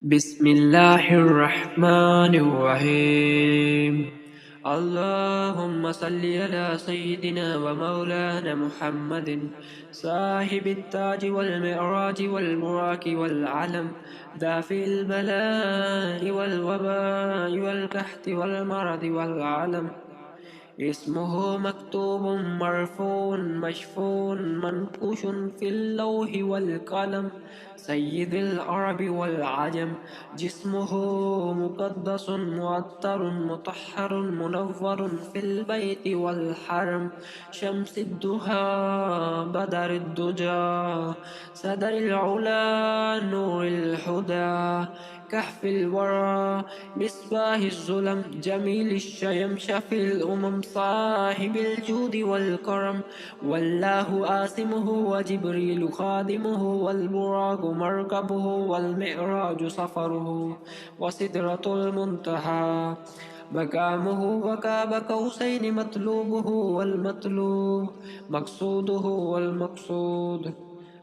بسم الله الرحمن الرحيم. اللهم صل على سيدنا ومولانا محمد صاحب التاج والمعراج والبراق والعلم، دافع البلاء والوباء والقحط والمرض والعلم. اسمه مكتوب مرفوع مشفوع منقوش في اللوح والقلم، سيد العرب والعجم. جسمه مقدس معطر مطهر منور في البيت والحرم، شمس الدهى بدر الدجى صدر العلا نور الهدى، كهف الورى مصباح الظلم، جميل الشيم شفي الأمم، صاحب الجود والكرم. والله آسمه وجبريل خادمه، والبراق مركبه والمعراج سفره، وسدرة المنتهى مقامه، وقاب قوسين مطلوبه والمطلوب، مقصوده والمقصود،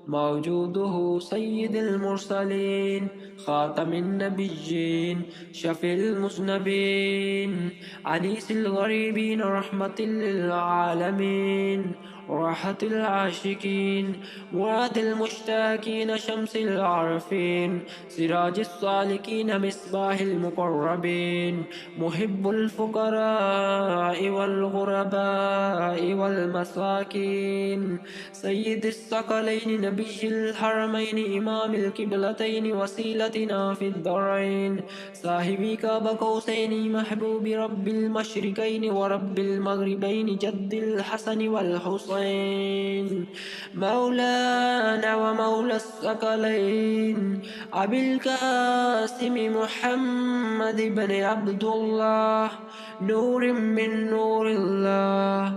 موجوده سيد المرسلين، خاتم النبيين، شفي المذنبين، أنيس الغريبين، رحمة للعالمين، راحة العاشقين، مراد المشتاقين، شمس العارفين، سراج السالكين، مصباح المقربين، محب الفقراء والغرباء والمساكين، سيد الثقلين، نبي الحرمين، إمام القبلتين، وسيلتنا في الدارين، صاحب قاب قوسين، محبوب رب المشرقين ورب المغربين، جد الحسن والحسين، مولانا ومولى الثقلين، أبي القاسم محمد بن عبد الله، نور من نور الله.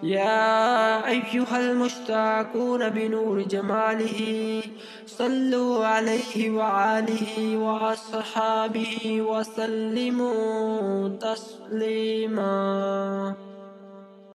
يا أيها المشتاقون بنور جماله، صلوا عليه وآله وأصحابه وسلموا تسليما.